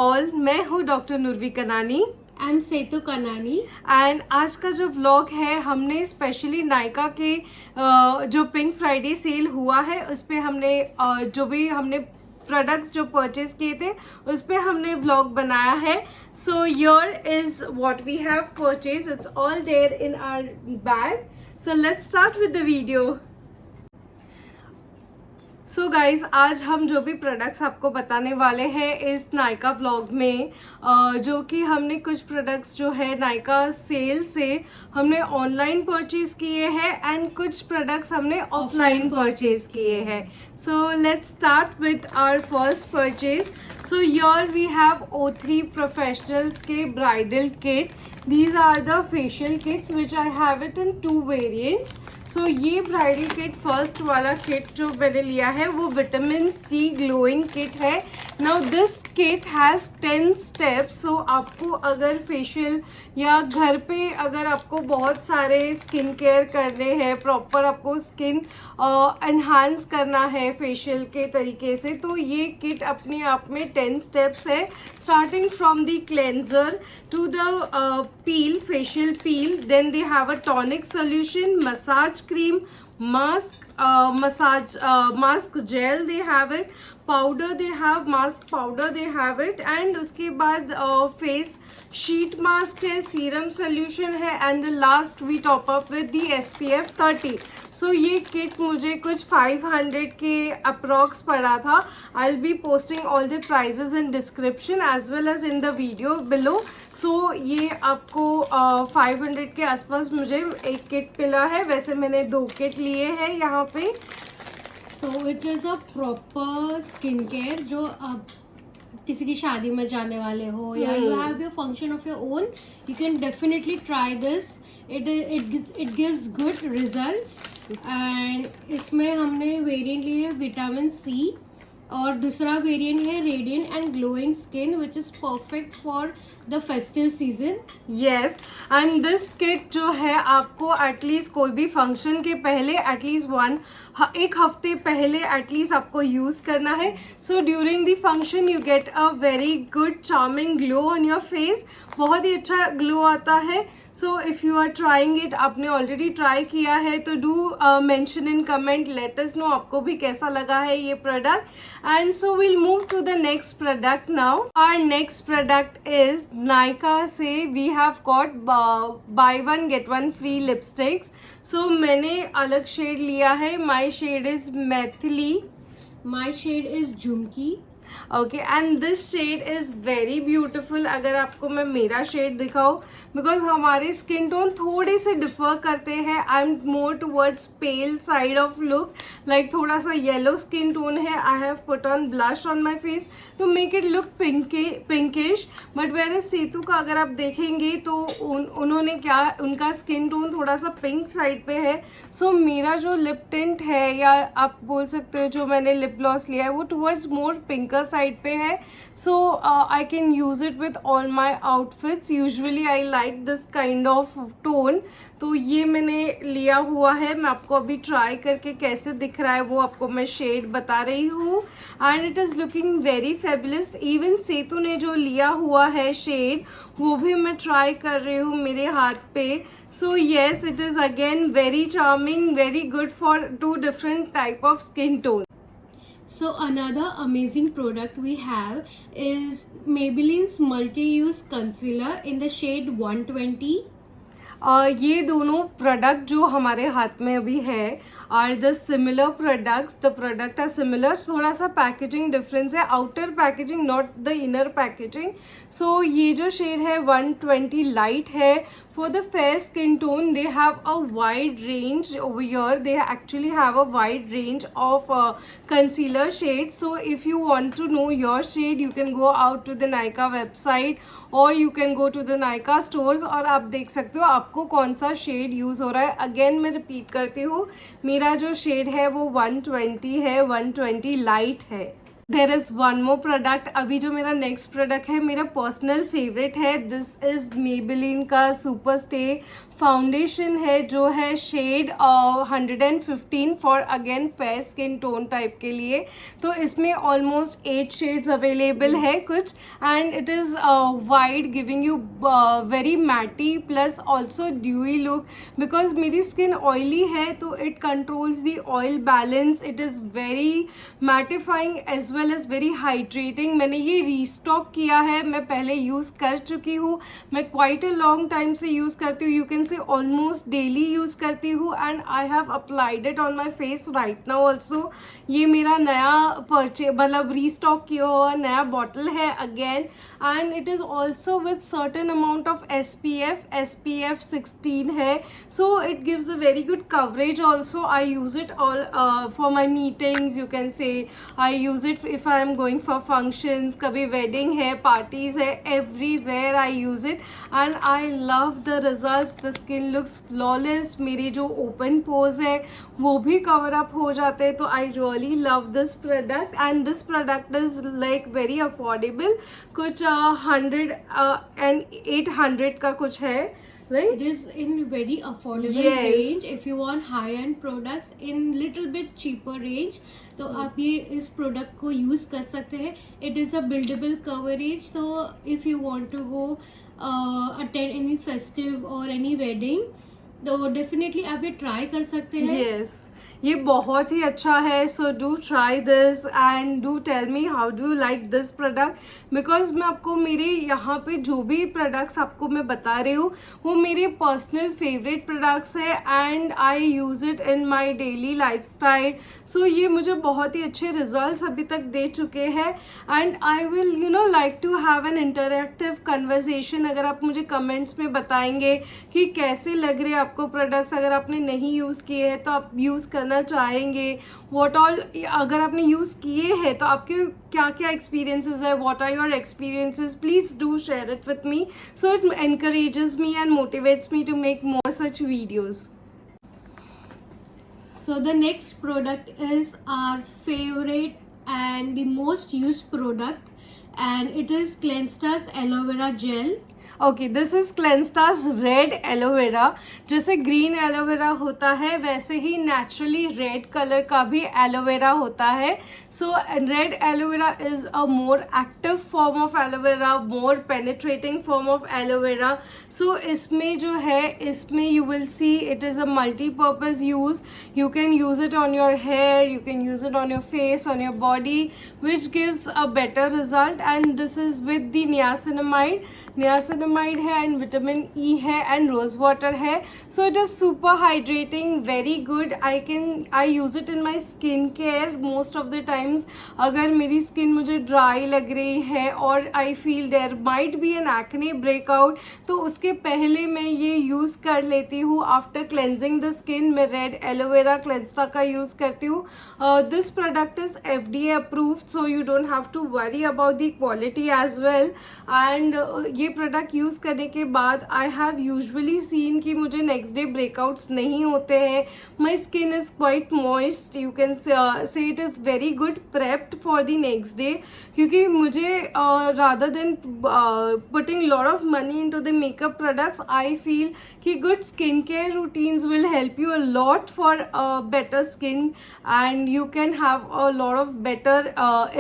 All, मैं हूँ doctor नुरवी कनानी। आई एम सेतु कनानी। एंड आज का जो व्लॉग है हमने स्पेशली नायका के जो पिंक फ्राइडे सेल हुआ है उस पर हमने जो भी हमने प्रोडक्ट्स जो परचेज किए थे उस पर हमने व्लॉग बनाया है। So your is what we have purchase, it's all there in our bag. So let's start with the video. So guys, आज हम जो भी प्रोडक्ट्स आपको बताने वाले हैं इस नायका व्लॉग में, जो कि हमने कुछ प्रोडक्ट्स जो है नायका सेल से हमने ऑनलाइन परचेज किए हैं एंड कुछ प्रोडक्ट्स हमने ऑफलाइन परचेज किए हैं। So let's start with our first purchase. So your we have O3 professionals के bridal kit. These are the facial kits which I have it in 2 variants. So ये bridal kit first वाला kit जो मैंने लिया है वो vitamin C glowing kit है। Now this kit has 10 steps. So आपको अगर फेशियल या घर पे अगर आपको बहुत सारे स्किन केयर करने हैं, प्रॉपर आपको स्किन एनहांस करना है फेशियल के तरीके से, तो ये किट अपने आप में 10 स्टेप्स है, starting from the cleanser to the peel, facial peel. Then they have a tonic solution, massage cream, mask, mask gel they have it, powder they have, mask powder they have it, and उसके बाद face sheet mask है, serum solution है, and the last we top up with the SPF 30. सो ये kit मुझे कुछ 500 के approx पड़ा था। I will be posting all the prices in description as well as in the video below. So ये आपको 500 के आसपास मुझे एक किट मिला है। वैसे मैंने 2 किट लिए हैं यहाँ पे। सो it is a proper skin care जो आप किसी की शादी में जाने वाले हो या you have your function of your own, you can definitely try this. It gives good results. And इसमें हमने वेरिएंट लिए है विटामिन सी और दूसरा वेरिएंट है radiant and glowing skin which is perfect for the festive season. Yes, and this kit जो है आपको एटलीस्ट कोई भी फंक्शन के पहले एटलीस्ट एक हफ्ते पहले एटलीस्ट आपको यूज़ करना है। So during the function you get a very good charming glow on your face. बहुत ही अच्छा ग्लो आता है। So if you are trying it, आपने ऑलरेडी ट्राई किया है तो do mention in comment, let us know आपको भी कैसा लगा है ये product. And so will move to the next product now. Our next product is Nykaa से we have got buy 1 gate 1 free lipsticks. So मैंने अलग शेड लिया है। My shade is Maithili, my shade is Jhumki. Okay, and this shade is very beautiful. अगर आपको मैं मेरा shade दिखाऊँ, बिकॉज हमारे स्किन टोन थोड़े से डिफर करते हैं। I am more towards pale side of look, like थोड़ा सा येलो स्किन टोन है। I have put on blush on my face to make it look pinkish. But where Setu का अगर आप देखेंगे तो उन्होंने क्या, उनका स्किन टोन थोड़ा सा पिंक साइड पे है। सो मेरा जो लिप टिंट है या आप बोल सकते हो जो मैंने लिप ग्लॉस लिया है वो टूवर्ड्स मोर पिंकर साइड पे है। So I can use it with all my outfits. Usually I like this kind of tone. तो ये मैंने लिया हुआ है। मैं आपको अभी ट्राई करके कैसे दिख रहा है वो आपको मैं शेड बता रही हूँ। And it is looking very fabulous. Even Setu ने जो लिया हुआ है शेड वो भी मैं ट्राई कर रही हूँ मेरे हाथ पे। So yes, it is again very charming, very good for 2 different type of skin tone. So another amazing product we have is Maybelline's multi-use concealer in the shade 120. ये दोनों प्रोडक्ट जो हमारे हाथ में अभी है are the similar products. The product are similar, थोड़ा सा पैकेजिंग डिफरेंस है, outer packaging not the inner packaging. So ये जो शेड है 120 लाइट है। For the fair skin tone, they have a wide range over here. They actually have a wide range of concealer shades. So if you want to know your shade, you can go out to the Nykaa website or you can go to the Nykaa stores और आप देख सकते हो आपको कौन सा shade use हो रहा है। अगेन मैं रिपीट करती हूँ, मेरा जो शेड है वो 120 है, 120 लाइट है। There is one more product. अभी जो मेरा नेक्स्ट प्रोडक्ट है मेरा पर्सनल फेवरेट है। दिस इज़ मेबेलिन का सुपर स्टे फाउंडेशन है, जो है shade 115 for again fair skin tone type के लिए। तो इसमें ऑलमोस्ट 8 शेड्स अवेलेबल है कुछ, and it is wide, giving you very matte plus also dewy look. Because मेरी स्किन ऑयली है तो it controls the oil balance. It is very mattifying as well as very hydrating. मैंने ये restock किया है, मैं पहले यूज़ कर चुकी हूँ, मैं क्वाइट अ लॉन्ग टाइम से यूज़ करती हूँ, यू कैन से ऑलमोस्ट डेली यूज़ करती हूँ, and I have applied it on my face right now also. ये मेरा नया मतलब रीस्टॉक किया हुआ नया बॉटल है again, and it is also with certain amount of SPF 16 है, so it gives a very good coverage also. I use it all for my meetings, you can से आई use it if I am going for functions, कभी wedding है, parties है, everywhere I use it, and I love the results. The skin looks flawless, मेरी जो open pose है वो भी cover up हो जाते हैं। तो I really love this product, and this product is like very affordable, कुछ 100 and 800 का कुछ है, right? It is in very affordable Yes. range. If you want high-end products in little bit cheaper range, तो आप ये इस product को use कर सकते हैं. It is a buildable coverage. तो if you want to go attend any festive or any wedding, तो डेफिनेटली आप ये ट्राई कर सकते हैं. Yes. ये बहुत ही अच्छा है. So do try this and do tell me how do you like this product. Because मैं आपको मेरे यहाँ पे जो भी प्रोडक्ट्स आपको मैं बता रही हूँ वो मेरे पर्सनल फेवरेट प्रोडक्ट्स है, and I use it in my daily lifestyle. So ये मुझे बहुत ही अच्छे रिजल्ट्स अभी तक दे चुके हैं, and I will like to have an interactive conversation. अगर आप मुझे कमेंट्स में बताएंगे कि कैसे लग रहे हैं आपको प्रोडक्ट्स, अगर आपने नहीं यूज़ किए हैं तो आप यूज़ करना चाहेंगे, व्हाट ऑल, अगर आपने यूज़ किए हैं तो आपके क्या क्या एक्सपीरियंसेस है, what are your experiences, please do share it with me. So it encourages me and motivates me to make more such videos. So the next product is our favorite and the most used product, and it is Cleanstars Aloe Vera Gel. Okay, this is Cleanstars red aloe vera. जैसे green aloe vera होता है वैसे ही naturally red colour का भी aloe vera होता है. So red aloe vera is a more active form of aloe vera, more penetrating form of aloe vera. So इसमें जो है, इसमें you will see it is a multipurpose use. You can use it on your hair, you can use it on your face, on your body, which gives a better result. And this is with the niacinamide. Niacinamide है and vitamin E है and rose water है. सो it is super hydrating, very good. I use it in my skin care most of the times. अगर मेरी skin मुझे dry लग रही है और I feel there might be an acne breakout, तो उसके पहले मैं ये यूज़ कर लेती हूँ. आफ्टर क्लेंजिंग द स्किन मैं रेड एलोवेरा क्लेंस्टा का यूज़ करती हूँ. This product is FDA approved, so you don't have to worry about the quality as well. And ये प्रोडक्ट यूज़ करने के बाद आई हैव यूजुअली सीन कि मुझे नेक्स्ट डे ब्रेकआउट्स नहीं होते हैं. My skin is quite moist, you can say it is very good prepped for the next day. क्योंकि मुझे rather than putting lot of money in to the makeup products, I feel कि good skin care routines will help you a lot for better skin, and you can have a lot of better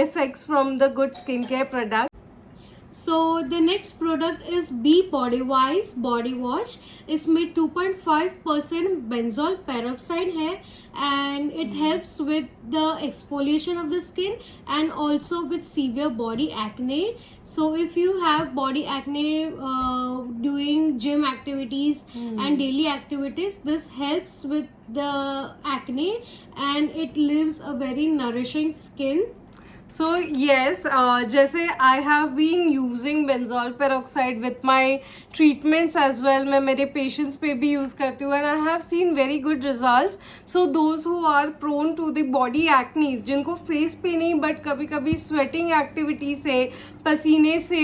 effects from the good skincare product. So the next product is Be Body Wise body wash. इसमें 2.5% benzoyl peroxide है, and it helps with the exfoliation of the skin and also with severe body acne. So if you have body acne doing gym activities and daily activities, this helps with the acne and it leaves a very nourishing skin. So yes, जैसे I have been using benzoyl peroxide with my treatments as well. मैं मेरे patients पे भी use करती हूँ and I have seen very good results. So those who are prone to the body acne, जिनको face पे नहीं but कभी कभी sweating activity से, पसीने से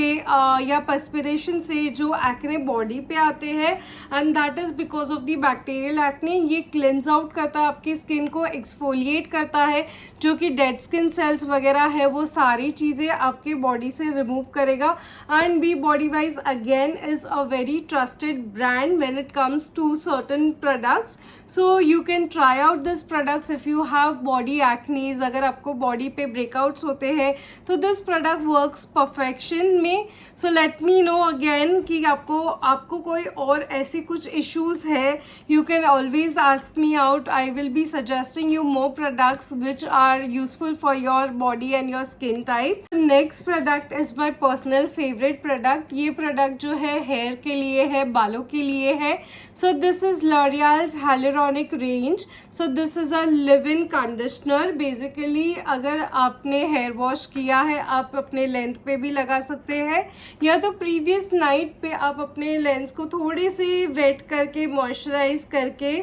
या perspiration से जो acne body पे आते हैं, and that is because of the bacterial acne. ये cleanse out करता है आपकी skin को, exfoliate करता है, जो कि dead skin cells वगैरह है वो सारी चीज़ें आपके बॉडी से रिमूव करेगा. And Be Bodywise again is a very trusted brand when it comes to certain products. So you can try out this products if you have body acnes. अगर आपको बॉडी पे breakouts होते हैं तो this product works perfection में. So let me know again कि आपको कोई और ऐसी कुछ इश्यूज़ है. You can always ask me out. I will B suggesting you more products which are useful for your body and your skin type. Next product is my personal favorite product. ये product जो है hair के लिए है, बालों के लिए है. So this is L'Oreal's hyaluronic range. So this is a live-in conditioner. Basically अगर आपने hair wash किया है आप अपने length पे भी लगा सकते हैं या तो previous night पे आप अपने lens को थोड़े से wet करके moisturize करके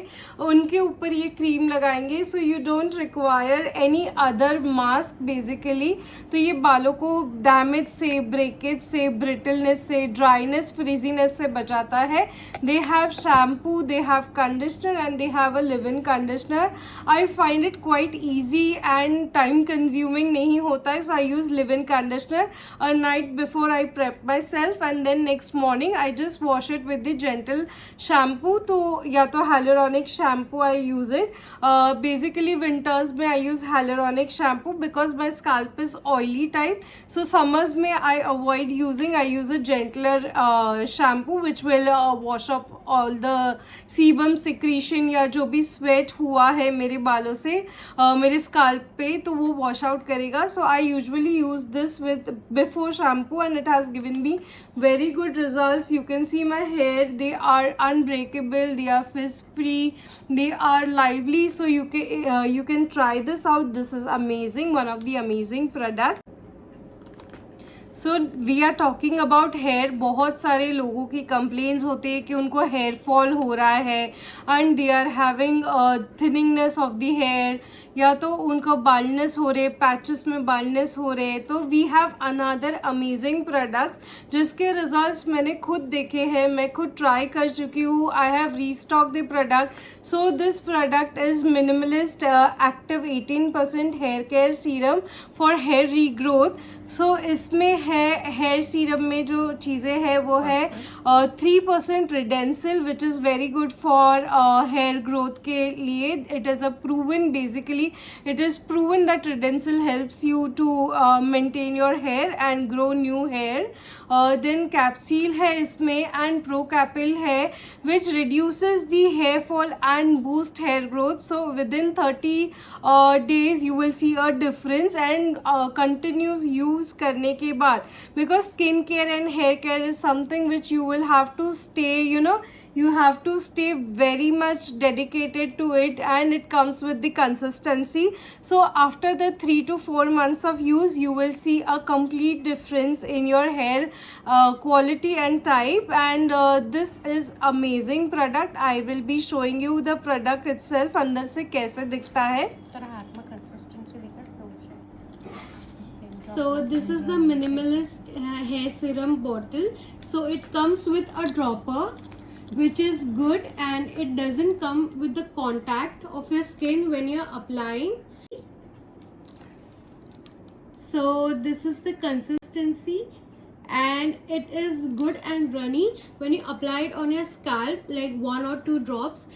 उनके ऊपर ये क्रीम लगाएंगे. So you don't require any other mask basically. तो ये बालों को डैमेज से, ब्रेकेज से, ब्रिटलनेस से, ड्राइनेस, फ्रीजीनेस से बचाता है. They have shampoo, they have conditioner and they have a leave in conditioner. I find it quite easy and time consuming नहीं होता है. So I use leave in conditioner a night before I prep myself and then next morning I just wash it with the gentle shampoo. तो या तो hyaluronic shampoo I use it. Basically winters में I use hyaluronic shampoo because my scalp is oily type. So summers में I avoid using. I use a gentler shampoo which will wash up all the sebum secretion या जो भी sweat हुआ है मेरे बालों से मेरे स्कैल्प पे तो वो वॉश आउट करेगा. So I usually use this with before shampoo and it has given me very good results. You can see my hair, they are unbreakable, they are frizz free, they are lively. So you can try this out. This is amazing, one of the amazing product. So we are talking about hair. बहुत सारे लोगों की complaints होती है कि उनको hair fall हो रहा है and they are having thinningness of the hair या तो उनका बालनेस हो रहे, पैचेस में बालनेस हो रहे. तो we have another amazing products जिसके रिजल्ट्स मैंने खुद देखे हैं, मैं खुद ट्राई कर चुकी हूँ. I have restock the product. So this product is Minimalist active 18% hair care serum for hair regrowth. So इसमें है हेयर सीरम में जो चीज़ें हैं वो है 3% Redensyl which is very good for hair growth के लिए. It is a proven, basically it is proven that redensil helps you to maintain your hair and grow new hair. Then capsule है इसमें and procapil है which reduces the hair fall and boost hair growth. So within 30 days you will see a difference and continuous use करने के बाद, because skin care and hair care is something which you will have to stay, you have to stay very much dedicated to it and it comes with the consistency. So after the 3 to 4 months of use you will see a complete difference in your hair quality and type. And this is amazing product. I will be showing you the product itself अंदर से कैसे दिखता है. So this is the minimalist hair serum bottle. So it comes with a dropper which is good and it doesn't come with the contact of your skin when you're applying. So this is the consistency and it is good and runny. When you apply it on your scalp like 1 or 2 drops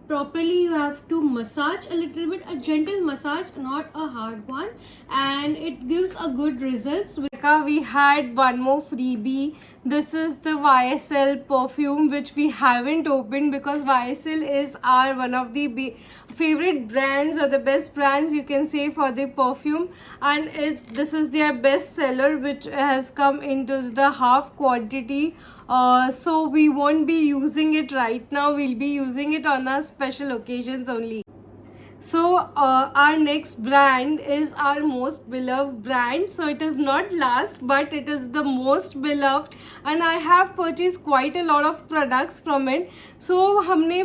properly, you have to massage a little bit, a gentle massage, not a hard one, and it gives a good results. We had one more freebie. This is the YSL perfume which we haven't opened because YSL is our one of the favorite brands or the best brands you can say for the perfume, and this is their best seller which has come into the half quantity. So we won't be using it right now. We'll be using it on our special occasions only. So our next brand is our most beloved brand. So it is not last but it is the most beloved and I have purchased quite a lot of products from it. So हमने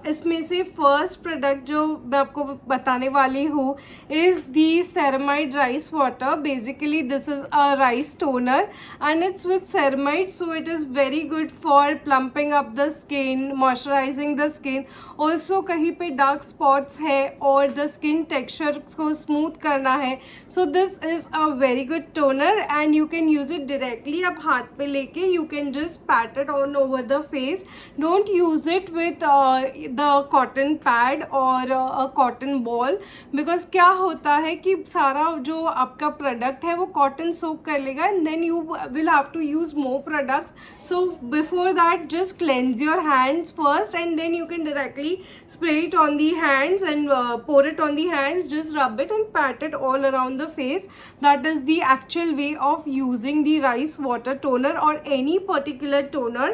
इसमें से first product जो मैं आपको बताने वाली हूँ is the ceramide rice water. Basically this is a rice toner and it's with ceramide, so it is very good for plumping up the skin, moisturizing the skin. Also कहीं पे dark spots है और the skin texture को smooth करना है, so this is a very good toner and you can use it directly. आप हाथ पे लेके you can just PAT it on over the face. Don't use it with the cotton pad और अ cotton ball, because क्या होता है कि सारा जो आपका प्रोडक्ट है वो कॉटन सोक कर लेगा and then you will have to use more products. So before that just cleanse your hands first and then you can directly spray it on the hands and pour it on the hands. Just rub it and pat it all around the face. That is the actual way of using the rice water toner or any particular toner.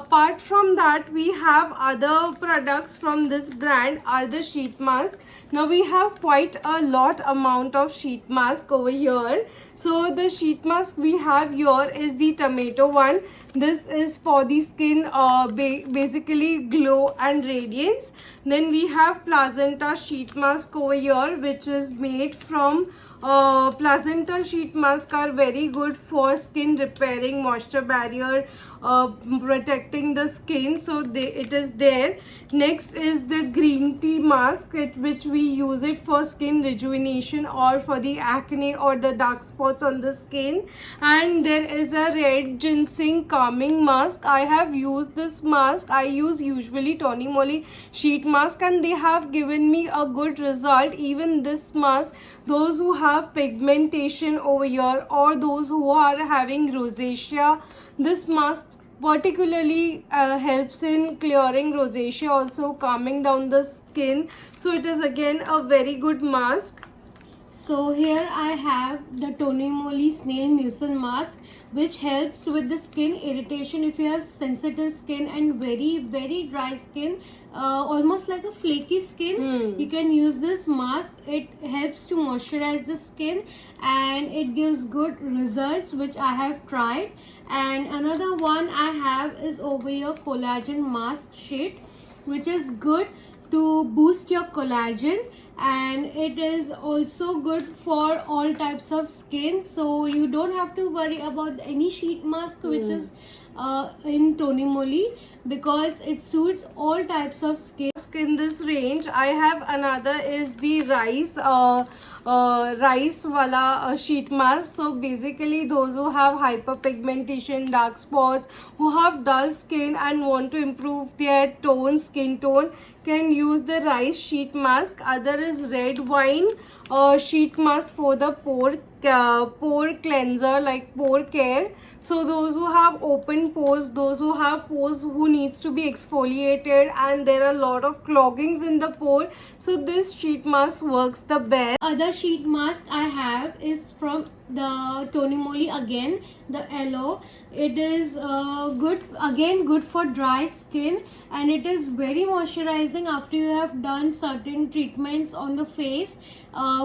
Apart from that, we have other products from this brand are the sheet mask. Now we have quite a lot amount of sheet mask over here. So the sheet mask we have here is the tomato one. This is for the skin, basically glow and radiance. Then we have placenta sheet mask over here, which is made from placenta sheet mask are very good for skin repairing, moisture barrier, protecting the skin, so it is there. Next is the green tea mask, which we use it for skin rejuvenation or for the acne or the dark spots on the skin. And there is a red ginseng calming mask. I have used this mask. I use usually Tony Moly sheet mask and they have given me a good result. Even this mask, those who have pigmentation over here or those who are having rosacea, this mask particularly helps in clearing rosacea, also calming down the skin. So it is again a very good mask. So here I have the Tony Moly Snail Mucin mask, which helps with the skin irritation. If you have sensitive skin and very dry skin, almost like a flaky skin, you can use this mask. It helps to moisturize the skin and it gives good results, which I have tried. And another one I have is over here collagen mask sheet, which is good to boost your collagen, and it is also good for all types of skin. So you don't have to worry about any sheet mask which is in Tony Moly, because it suits all types of skin. In this range, I have another is the rice wala sheet mask. So basically those who have hyperpigmentation, dark spots, who have dull skin and want to improve their skin tone, can use the rice sheet mask. Other is red wine sheet mask for the pore cleanser, like pore care. So those who have open pores, those who have pores who needs to be exfoliated and there are a lot of cloggings in the pore, so this sheet mask works the best. Other sheet mask I have is from the Tony Moly, again the yellow. It is good for dry skin, and it is very moisturizing after you have done certain treatments on the face.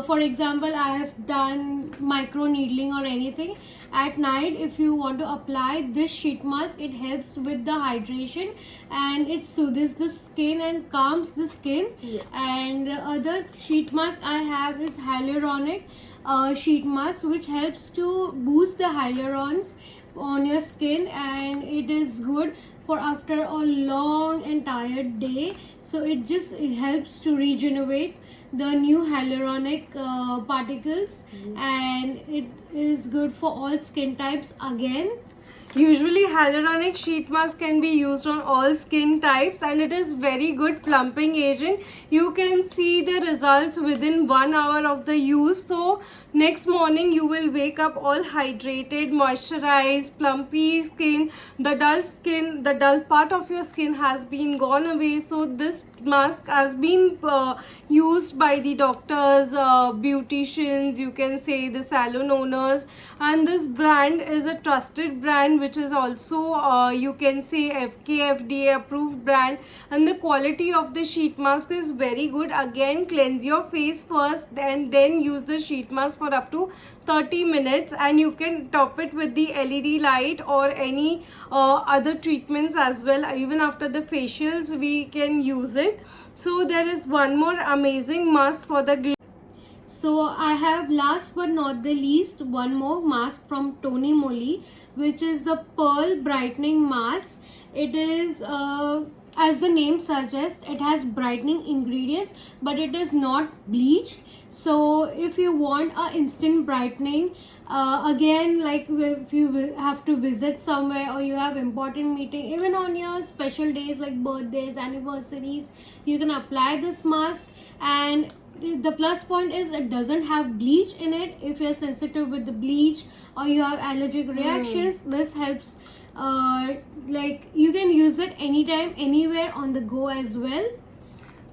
For example, I have done micro needling or anything. At night, if you want to apply this sheet mask, it helps with the hydration and it soothes the skin and calms the skin. Yes. And the other sheet mask I have is hyaluronic sheet mask, which helps to boost the hyalurons on your skin, and it is good for after a long and tired day. So it helps to regenerate the new hyaluronic particles, and it is good for all skin types again. Usually hyaluronic sheet mask can be used on all skin types and it is very good plumping agent. You can see the results within 1 hour of the use. So next morning you will wake up all hydrated, moisturized, plumpy skin. The dull part of your skin has been gone away. So this mask has been used by the doctors, beauticians, you can say the salon owners, and this brand is a trusted brand which is also you can say FDA approved brand, and the quality of the sheet mask is very good. Again, cleanse your face first and then use the sheet mask for up to 30 minutes, and you can top it with the LED light or any other treatments as well. Even after the facials we can use it. So there is one more amazing mask for the So I have, last but not the least, one more mask from Tony Moly, which is the Pearl Brightening Mask. It is as the name suggests, it has brightening ingredients, but it is not bleached. So if you want a instant brightening, again, like if you have to visit somewhere or you have important meeting, even on your special days like birthdays, anniversaries, you can apply this mask. And the plus point is it doesn't have bleach in it. If you're sensitive with the bleach or you have allergic reactions, this helps. Like you can use it anytime, anywhere on the go as well.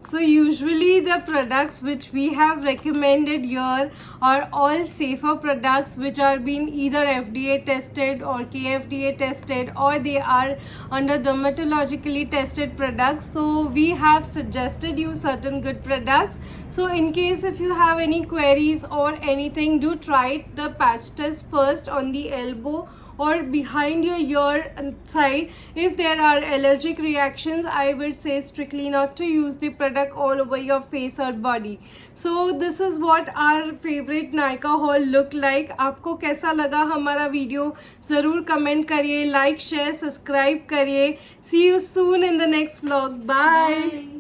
So usually the products which we have recommended here are all safer products which are being either FDA tested or KFDA tested, or they are under dermatologically tested products. So we have suggested you certain good products. So in case if you have any queries or anything, do try the patch test first on the elbow or behind your ear side. If there are allergic reactions, I would say strictly not to use the product all over your face or body. So this is what our favorite Nykaa haul look like. आपको कैसा लगा हमारा video ज़रूर comment करिए, like share subscribe करिए. See you soon in the next vlog. Bye.